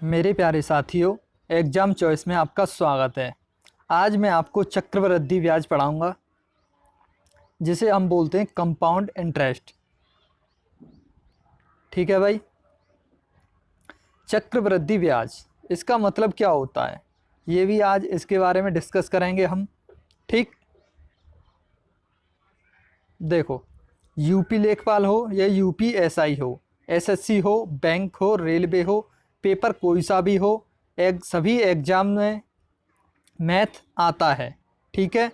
मेरे प्यारे साथियों, एग्ज़ाम चॉइस में आपका स्वागत है। आज मैं आपको चक्रवृद्धि ब्याज पढ़ाऊंगा, जिसे हम बोलते हैं कंपाउंड इंटरेस्ट। ठीक है भाई। चक्रवृद्धि ब्याज, इसका मतलब क्या होता है, ये भी आज इसके बारे में डिस्कस करेंगे हम। ठीक। देखो, यूपी लेखपाल हो या यूपी एसआई हो, एसएससी हो, बैंक हो, रेलवे हो, पेपर कोई सा भी हो, सभी एग्ज़ाम में मैथ आता है। ठीक है।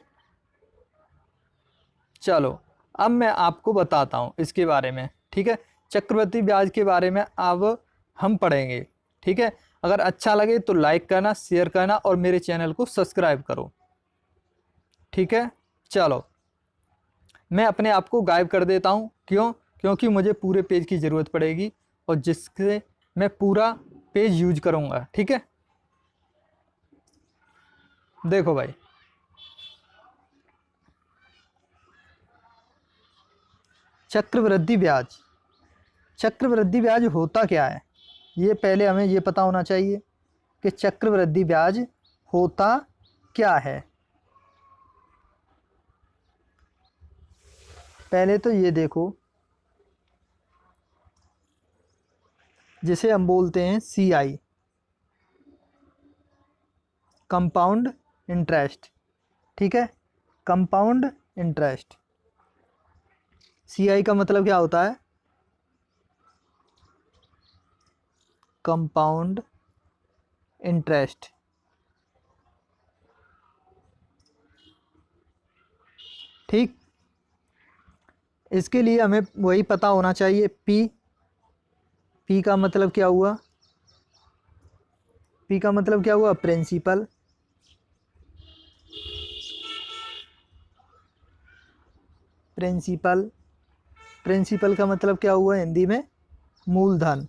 चलो, अब मैं आपको बताता हूँ इसके बारे में। ठीक है। चक्रवृद्धि ब्याज के बारे में अब हम पढ़ेंगे। ठीक है। अगर अच्छा लगे तो लाइक करना, शेयर करना और मेरे चैनल को सब्सक्राइब करो। ठीक है। चलो, मैं अपने आप को गायब कर देता हूँ। क्यों? क्योंकि मुझे पूरे पेज की ज़रूरत पड़ेगी और जिससे मैं पूरा पेज यूज करूँगा। ठीक है। देखो भाई, चक्रवृद्धि ब्याज। चक्रवृद्धि ब्याज होता क्या है, ये पहले हमें ये पता होना चाहिए कि चक्रवृद्धि ब्याज होता क्या है। पहले तो ये देखो, जिसे हम बोलते हैं सीआई, कंपाउंड इंटरेस्ट। ठीक है। कंपाउंड इंटरेस्ट, सीआई का मतलब क्या होता है? Compound interest. ठीक। इसके लिए हमें वही पता होना चाहिए, पी का मतलब क्या हुआ? पी का मतलब क्या हुआ? प्रिंसिपल। प्रिंसिपल प्रिंसिपल का मतलब क्या हुआ हिंदी में? मूलधन।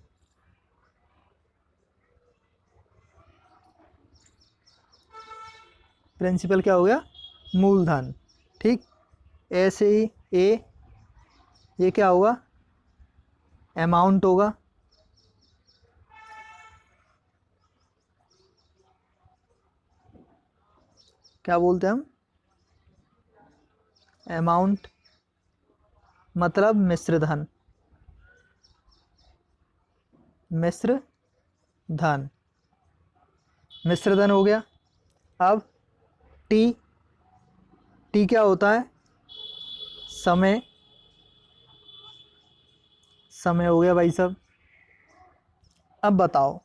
प्रिंसिपल क्या हो गया? मूलधन। ठीक। ऐसे ही ये क्या होगा? अमाउंट होगा। क्या बोलते हैं हम? अमाउंट मतलब मिश्र धन। मिश्र धन, मिश्र धन हो गया। अब टी, टी क्या होता है? समय। समय हो गया भाई साहब। अब बताओ,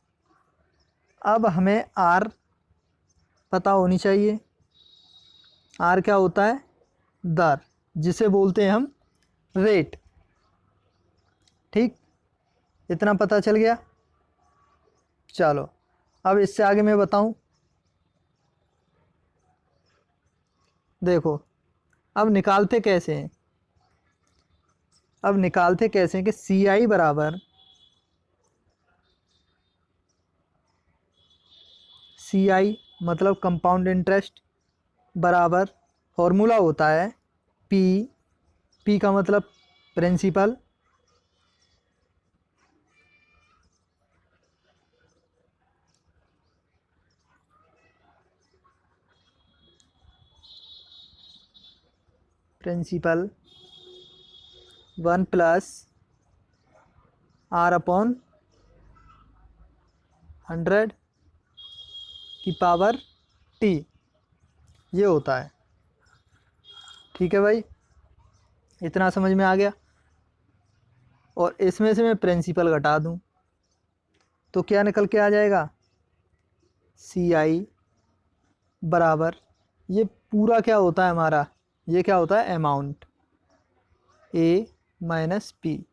अब हमें आर पता होनी चाहिए। आर क्या होता है? दर, जिसे बोलते हैं हम रेट। ठीक। इतना पता चल गया। चलो, अब इससे आगे मैं बताऊं। देखो, अब निकालते कैसे हैं? अब निकालते कैसे हैं कि सी आई बराबर, सी आई मतलब कंपाउंड इंटरेस्ट बराबर, फॉर्मूला होता है पी। पी का मतलब प्रिंसिपल, प्रिंसिपल 1 + R/100 की पावर टी, ये होता है। ठीक है भाई, इतना समझ में आ गया। और इसमें से मैं प्रिंसिपल घटा दूं तो क्या निकल के आ जाएगा? सी आई बराबर, ये पूरा क्या होता है हमारा? ये क्या होता है? अमाउंट, ए माइनस पी।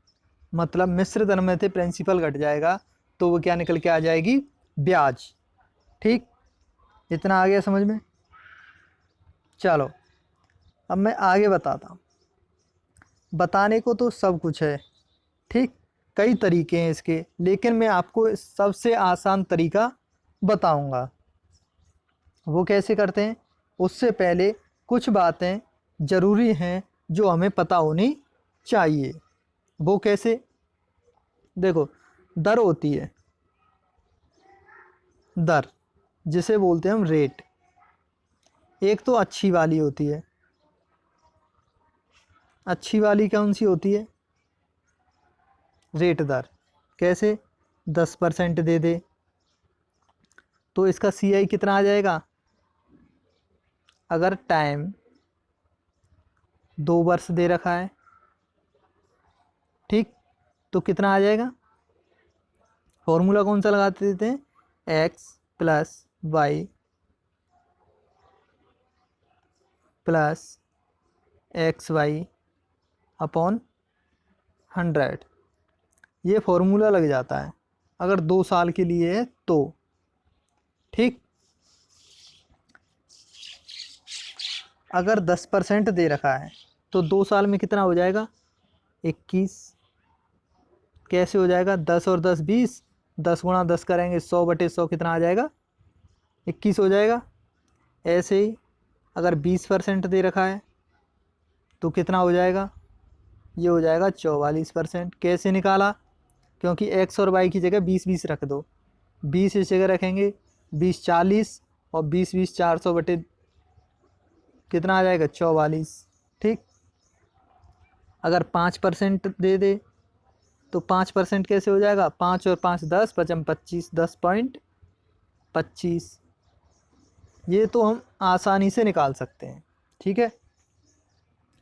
मतलब मिश्र धन में से प्रिंसिपल घट जाएगा तो वो क्या निकल के आ जाएगी? ब्याज। ठीक। इतना आ गया समझ में? चलो, अब मैं आगे बताता हूँ। बताने को तो सब कुछ है। ठीक। कई तरीके हैं इसके, लेकिन मैं आपको सबसे आसान तरीका बताऊंगा। वो कैसे करते हैं, उससे पहले कुछ बातें ज़रूरी हैं जो हमें पता होनी चाहिए। वो कैसे? देखो, दर होती है, दर, जिसे बोलते हैं हम रेट। एक तो अच्छी वाली होती है, अच्छी वाली कौन सी होती है? रेट दर। कैसे? 10% दे दे तो इसका CI कितना आ जाएगा? अगर टाइम 2 वर्ष दे रखा है, ठीक, तो कितना आ जाएगा? फॉर्मूला कौन सा लगाते देते हैं? x plus y plus x y upon 100, ये फॉर्मूला लग जाता है अगर 2 साल के लिए है तो। ठीक, अगर 10% दे रखा है तो 2 साल में कितना हो जाएगा? 21। कैसे हो जाएगा? 10 और 10 20, 10 गुणा 10 करेंगे 100/100 कितना आ जाएगा? 21 हो जाएगा। ऐसे ही अगर 20% दे रखा है तो कितना हो जाएगा? ये हो जाएगा 44%। कैसे निकाला? क्योंकि x और y की जगह 20-20 रख दो, 20 इस जगह रखेंगे, 20 40 और 20 400 बटे कितना आ जाएगा? 44। ठीक, अगर 5% दे दे तो 5% कैसे हो जाएगा? 5 और 5 10, 5 25, 10.25। ये तो हम आसानी से निकाल सकते हैं। ठीक है,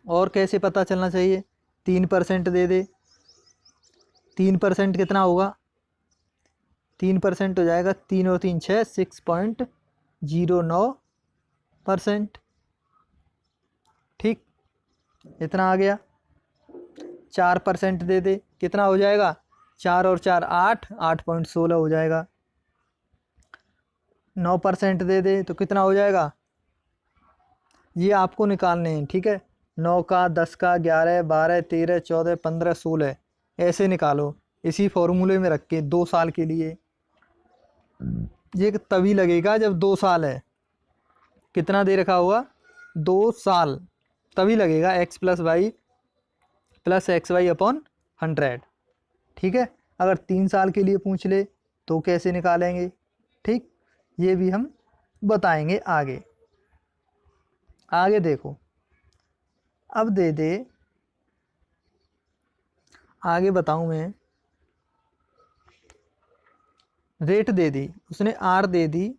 और कैसे पता चलना चाहिए? 3% दे दे, 3% कितना होगा? 3% हो जाएगा 3 और 3 6, 6.09%। ठीक, इतना आ गया। 4% दे दे, कितना हो जाएगा? 4 और 4 8, 8.16 हो जाएगा। 9% दे दे तो कितना हो जाएगा? ये आपको निकालने हैं। ठीक है, 9 का, 10 का, 11 12 13 14 15 16 ऐसे निकालो इसी फॉर्मूले में रख के 2 साल के लिए। ये तभी लगेगा जब 2 साल है। कितना दे रखा होगा? 2 साल, तभी लगेगा x plus y plus x y upon 100। ठीक है, अगर 3 साल के लिए पूछ ले तो कैसे निकालेंगे? ठीक, ये भी हम बताएंगे आगे। आगे देखो, अब दे दे, आगे बताऊं मैं। रेट दे दी उसने, आर दे दी,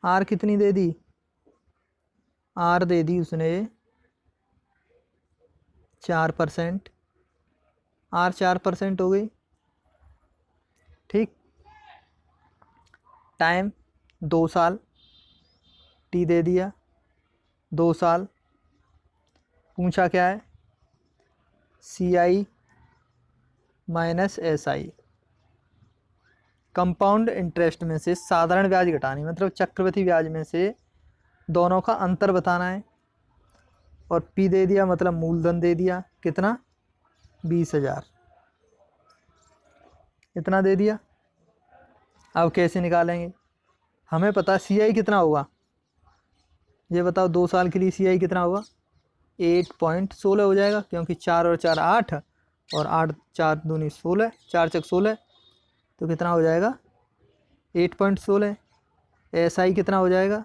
आर कितनी दे दी? आर दे दी उसने 4%, आर 4% हो गई। ठीक, टाइम 2 साल, टी दे दिया 2 साल। पूछा क्या है? CI minus SI, compound interest में से साधारण ब्याज घटानी, मतलब चक्रवृद्धि ब्याज में से दोनों का अंतर बताना है। और P दे दिया, मतलब मूलधन दे दिया, कितना? 20,000, इतना दे दिया। अब कैसे निकालेंगे? हमें पता CI कितना होगा, ये बताओ। 2 साल के लिए CI कितना होगा? 8.16 हो जाएगा, क्योंकि 4 और 4 8 और 8 4 दूनी 16, 4 चक 16, तो कितना हो जाएगा? 8.16। SI कितना हो जाएगा?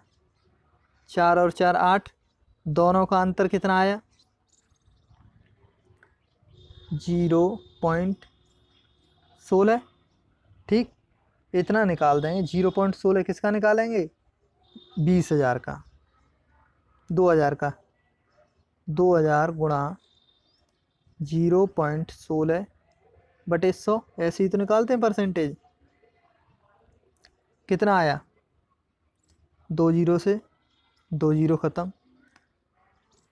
4 और 4 8, दोनों का अंतर कितना आया? 0.16। ठीक, इतना निकाल देंगे। 0.16 किसका निकालेंगे? 20,000 का, 2,000 का। 2,000 गुणा 0.16/100, ऐसे ही तो निकालते हैं परसेंटेज। कितना आया? 2 जीरो से 2 जीरो ख़त्म,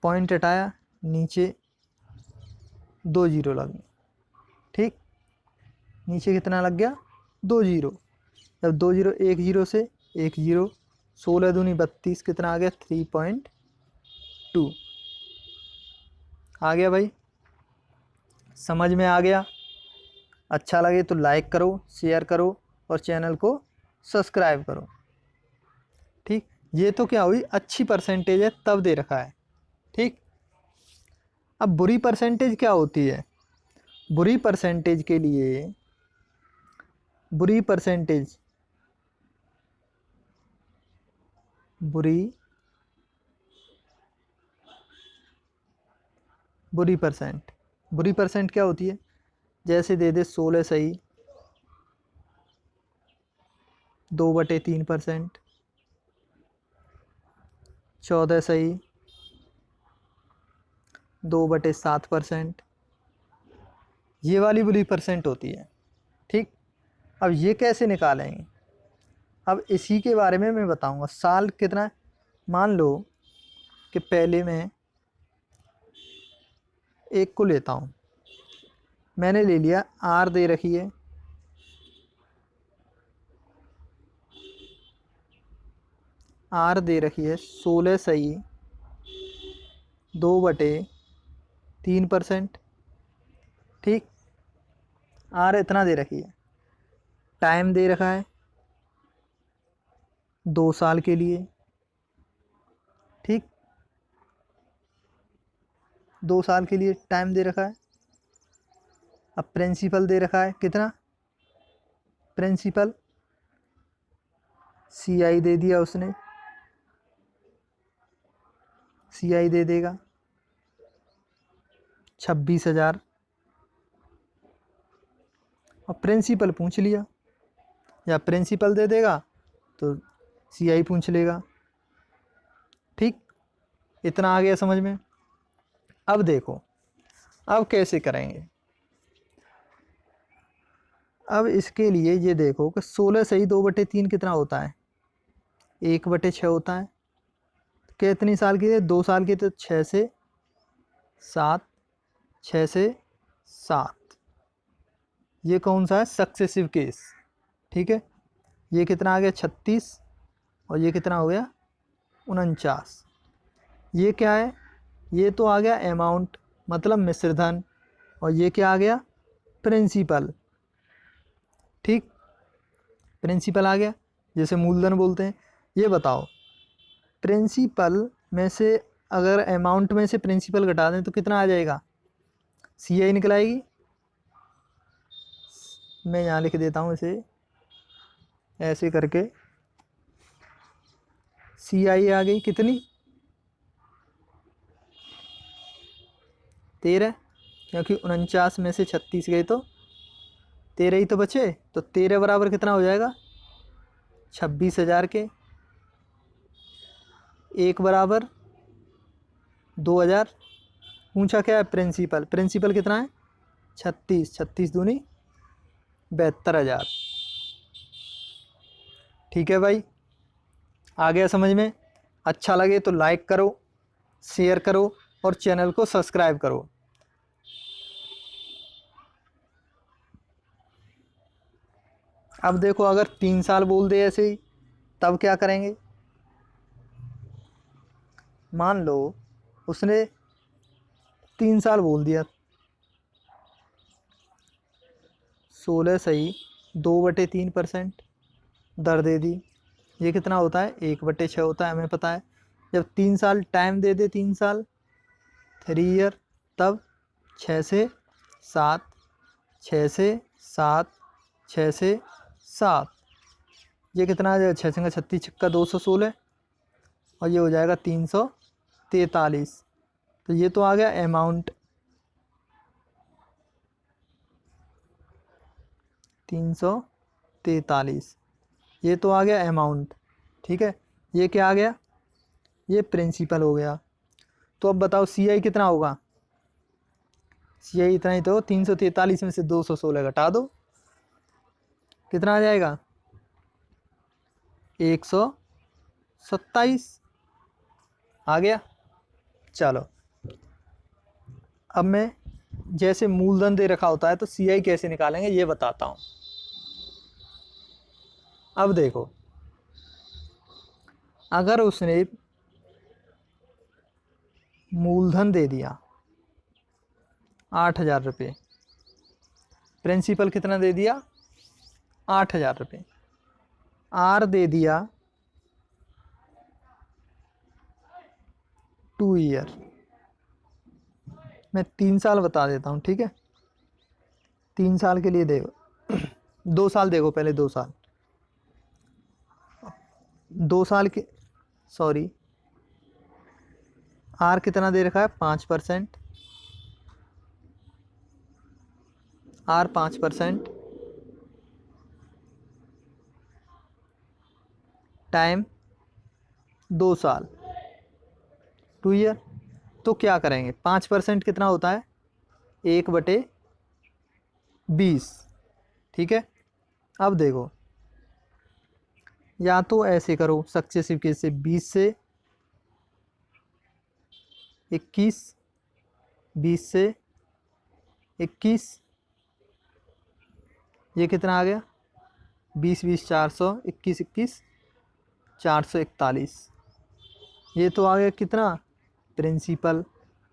पॉइंट हटाया, नीचे 2 जीरो लग गए। ठीक, नीचे कितना लग गया? 2 जीरो। जब 2 जीरो, 1 जीरो से 1 जीरो, 16 दूनी 32, कितना आ गया? 3.2 आ गया भाई। समझ में आ गया? अच्छा लगे तो लाइक करो, शेयर करो और चैनल को सब्सक्राइब करो। ठीक, ये तो क्या हुई? अच्छी परसेंटेज है तब दे रखा है। ठीक, अब बुरी परसेंटेज क्या होती है? बुरी परसेंटेज के लिए बुरी परसेंटेज बुरी परसेंट क्या होती है? जैसे दे दे 16 सही 2/3%, 14 सही 2/7%, ये वाली बुरी परसेंट होती है। ठीक, अब ये कैसे निकालेंगे? अब इसी के बारे में मैं बताऊंगा। साल कितना है? मान लो कि पहले मैं एक को लेता हूँ, मैंने ले लिया, आर दे रखी है, आर दे रखी है 16 सही 2/3%। ठीक, आर इतना दे रखी है, टाइम दे रखा है 2 साल के लिए। ठीक, 2 साल के लिए टाइम दे रखा है। अब प्रिंसिपल दे रखा है कितना? प्रिंसिपल CI दे दिया उसने, CI दे देगा 26,000। और प्रिंसिपल पूछ लिया, या प्रिंसिपल दे देगा तो CI पूछ लेगा। ठीक, इतना आ गया समझ में? अब देखो, अब कैसे करेंगे? अब इसके लिए ये देखो कि 16 सही 2/3 कितना होता है? 1/6 होता है। कितनी साल की है? 2 साल की, तो 6 से 7, 6 से 7। ये कौन सा है? Successive case. ठीक है, ये कितना आ गया? 36, और ये कितना हो गया? 49। ये क्या है? ये तो आ गया अमाउंट, मतलब मिश्रधन, और ये क्या आ गया? प्रिंसिपल। ठीक, प्रिंसिपल आ गया, जैसे मूलधन बोलते हैं। ये बताओ, प्रिंसिपल में से अगर अमाउंट में से प्रिंसिपल घटा दें तो कितना आ जाएगा? CI निकल आएगी। मैं यहाँ लिख देता हूँ इसे ऐसे करके, CI आ गई कितनी? 13, क्योंकि 49 में से 36 गए तो 13 ही तो बचे। तो 13 बराबर कितना हो जाएगा? 26,000 के। एक बराबर 2,000। पूछा क्या है? प्रिंसिपल। प्रिंसिपल कितना है? 36, 36 दूनी 72,000। ठीक है भाई, आ गया समझ में? अच्छा लगे तो लाइक करो, शेयर करो, और चैनल को सब्सक्राइब करो। अब देखो, अगर 3 साल बोल दे ऐसे ही, तब क्या करेंगे? मान लो उसने 3 साल बोल दिया, 16 सही 2/3% दर दे दी। ये कितना होता है? 1/6 होता है, हमें पता है। जब 3 साल टाइम दे दे, 3 साल 3 ईयर, तब 6 से 7, 6 से 7, 6 से 7। ये कितना आ जाएगा? 6 संगा 36, छक्का 216, और ये हो जाएगा 343। तो ये तो आ गया अमाउंट, 343। ये तो आ गया अमाउंट। ठीक है, ये क्या आ गया? ये प्रिंसिपल हो गया। तो अब बताओ CI कितना होगा? CI इतना ही तो, 343 में से 216 घटा दो, कितना आ जाएगा? 127। आ गया। चलो, अब मैं जैसे मूलधन दे रखा होता है तो CI कैसे निकालेंगे ये बताता हूँ। अब देखो, अगर उसने मूलधन दे दिया 8,000 रुपये, प्रिंसिपल कितना दे दिया? 8,000 रुपये, आर दे दिया 2 ईयर। मैं 3 साल बता देता हूँ, ठीक है। 3 साल के लिए देखो 2 साल देखो, पहले 2 साल, 2 साल के, सॉरी, आर कितना दे रखा है 5%, आर 5%, टाइम 2 साल, 2 ईयर। तो क्या करेंगे, 5% कितना होता है 1/20। ठीक है, अब देखो, या तो ऐसे करो सक्सेसिव केस से 20 से 21, 20 से 21, ये कितना आ गया 20 20 400, 21 21 441, ये तो आ गया कितना प्रिंसिपल,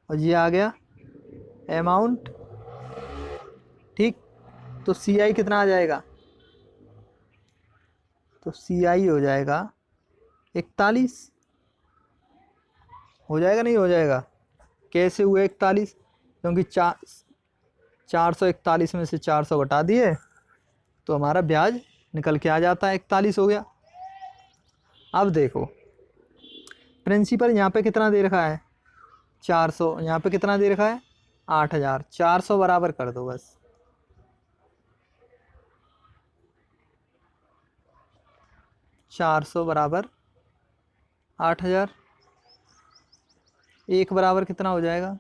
और ये आ गया अमाउंट। ठीक, तो सी आई कितना आ जाएगा, तो सी आई हो जाएगा 41, हो जाएगा नहीं हो जाएगा, कैसे हुए 41, क्योंकि 441 में से 400 घटा दिए तो हमारा ब्याज निकल के आ जाता है, 41 हो गया। अब देखो प्रिंसिपल यहाँ पे कितना दे रखा है 400, यहाँ पे कितना दे रखा है 8000, 400 बराबर कर दो बस, 400 बराबर 8000, एक बराबर कितना हो जाएगा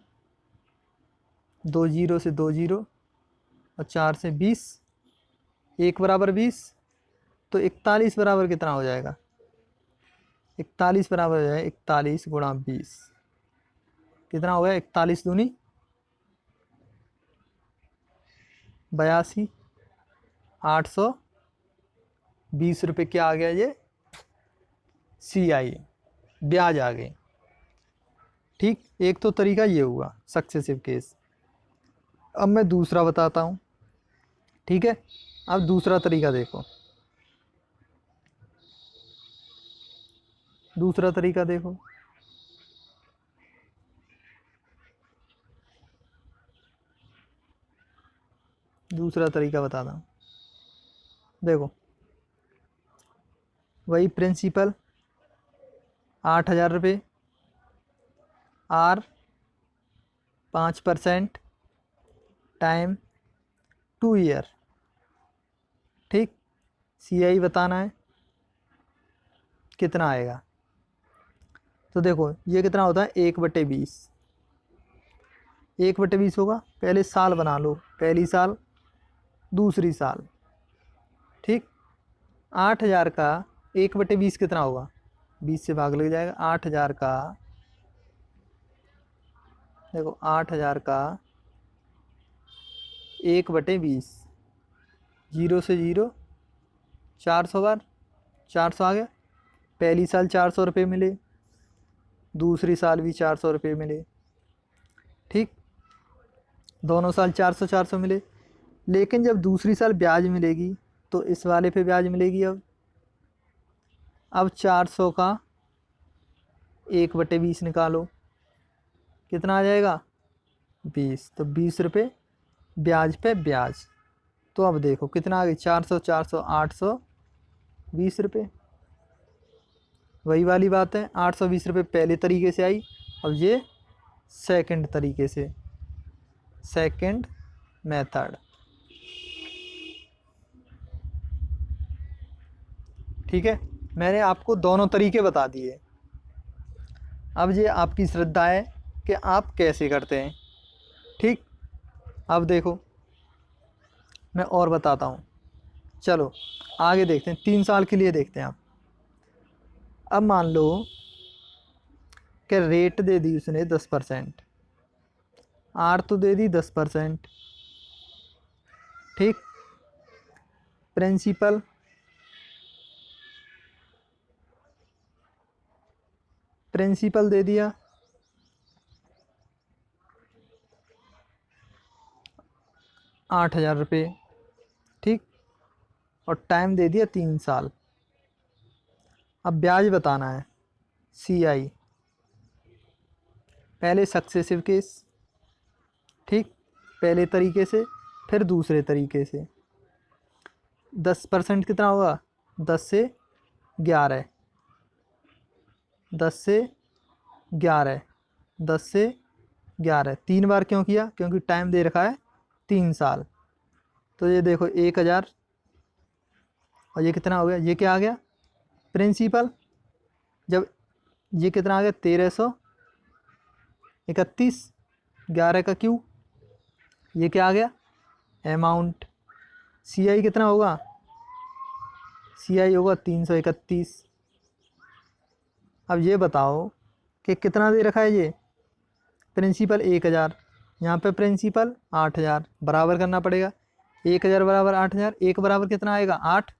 2 जीरो से 2 जीरो और 4 से 20, एक बराबर 20, तो 41 बराबर कितना हो जाएगा, 41 बराबर हो जाएगा 41 गुणा 20, कितना हो गया 41 दूनी 82, 820 रुपये क्या आ गया, ये सी आई ब्याज आ गई। ठीक, एक तो तरीका ये हुआ सक्सेसिव केस। अब मैं दूसरा बताता हूँ। ठीक है, अब दूसरा तरीका देखो, दूसरा तरीका देखो, दूसरा तरीका बताता हूँ। देखो वही प्रिंसिपल 8000 रुपये, आर 5%, टाइम 2 ईयर। ठीक, सी आई बताना है कितना आएगा। तो देखो ये कितना होता है 1/20, 1/20 होगा, पहले साल बना लो, पहली साल दूसरी साल। ठीक, 8000 का 1/20 कितना होगा, 20 से भाग लग जाएगा, 8000 का, देखो 8000 का 1/20, 0 से 0, 400 बार 400 आ गया, पहली साल 400 रुपये मिले, दूसरी साल भी 400 रुपये मिले। ठीक, दोनों साल 400 400 मिले, लेकिन जब दूसरी साल ब्याज मिलेगी तो इस वाले पे ब्याज मिलेगी। अब 400 का 1/20 निकालो, कितना आ जाएगा 20, तो 20 रुपये ब्याज पे ब्याज। तो अब देखो कितना आ गई 400 400 820 रुपये, वही वाली बात है, 820 रुपये पहले तरीके से आई, अब ये सेकंड तरीके से, सेकंड मेथड। ठीक है, मैंने आपको दोनों तरीके बता दिए, अब ये आपकी श्रद्धा है कि आप कैसे करते हैं। ठीक, अब देखो मैं और बताता हूँ, चलो आगे देखते हैं, 3 साल के लिए देखते हैं। आप अब मान लो कि रेट दे दी उसने 10%, आर तो दे दी 10%। ठीक, प्रिंसिपल प्रिंसिपल दे दिया 8000 रुपये। ठीक, और टाइम दे दिया 3 साल। अब ब्याज बताना है, सी आई, पहले सक्सेसिव केस, ठीक, पहले तरीके से, फिर दूसरे तरीके से 10% कितना होगा, 10 से 11, 10 से 11, 10 से 11, 3 बार क्यों किया, क्योंकि टाइम दे रखा है 3 साल। तो ये देखो 1000 और ये कितना हो गया, ये क्या आ गया प्रिंसिपल, जब ये कितना आ गया 1331, 11 का क्यू, ये क्या आ गया अमाउंट। सी आई कितना होगा, सी आई होगा 331। अब ये बताओ कि कितना दे रखा है, ये प्रिंसिपल 1000, यहाँ पे प्रिंसिपल 8000, बराबर करना पड़ेगा। 1000 बराबर 8000, एक बराबर कितना आएगा 8,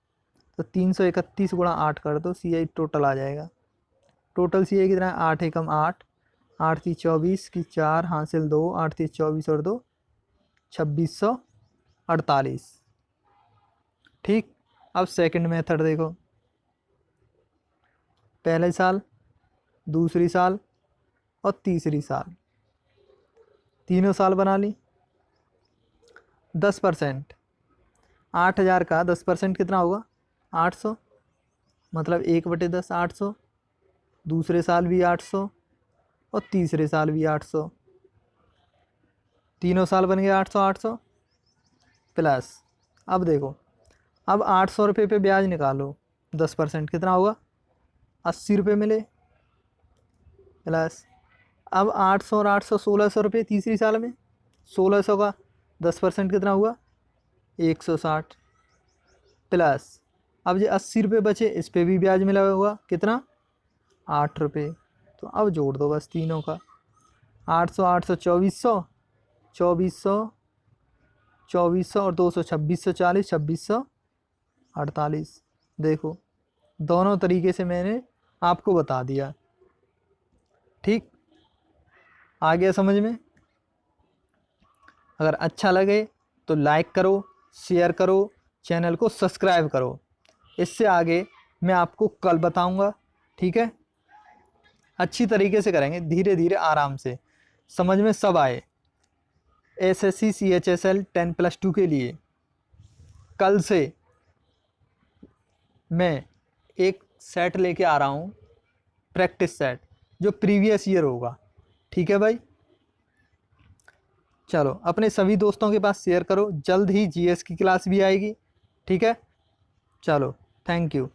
तो 331 गुणा 8 कर दो, सी आई टोटल आ जाएगा। टोटल सी आई कितना है, 8 एकम 8, 8 3 24 की 4 हासिल 2, 8 3 24 और 2 2648। ठीक, अब सेकंड मेथड देखो, पहले साल, दूसरी साल और तीसरी साल, तीनों साल बना ली। 10%, 8000 का 10% कितना होगा 800, मतलब 1/10 800, दूसरे साल भी 800 और तीसरे साल भी 800, तीनों साल बन गए 800 800 प्लस। अब देखो, अब 800 रुपये पे ब्याज निकालो, 10% कितना होगा 80 रुपये मिले, प्लस अब 800 और 800 1600 रुपये तीसरी साल में, 1600 का 10% कितना हुआ 160, प्लस अब ये 80 रुपये बचे, इस पर भी ब्याज मिला हुआ कितना 8 रुपये। तो अब जोड़ दो बस तीनों का, 800 800 2400, 2400 2400 और 200 2640, 2648। देखो दोनों तरीके से मैंने आपको बता दिया। ठीक, आ गया समझ में। अगर अच्छा लगे तो लाइक करो, शेयर करो, चैनल को सब्सक्राइब करो। इससे आगे मैं आपको कल बताऊंगा। ठीक है, अच्छी तरीके से करेंगे, धीरे धीरे आराम से, समझ में सब आए। एसएससी CHSL 10+2 के लिए कल से मैं एक सेट लेके आ रहा हूँ, प्रैक्टिस सेट, जो प्रीवियस ईयर होगा। ठीक है भाई, चलो अपने सभी दोस्तों के पास शेयर करो। जल्द ही जीएस की क्लास भी आएगी। ठीक है, चलो थैंक यू।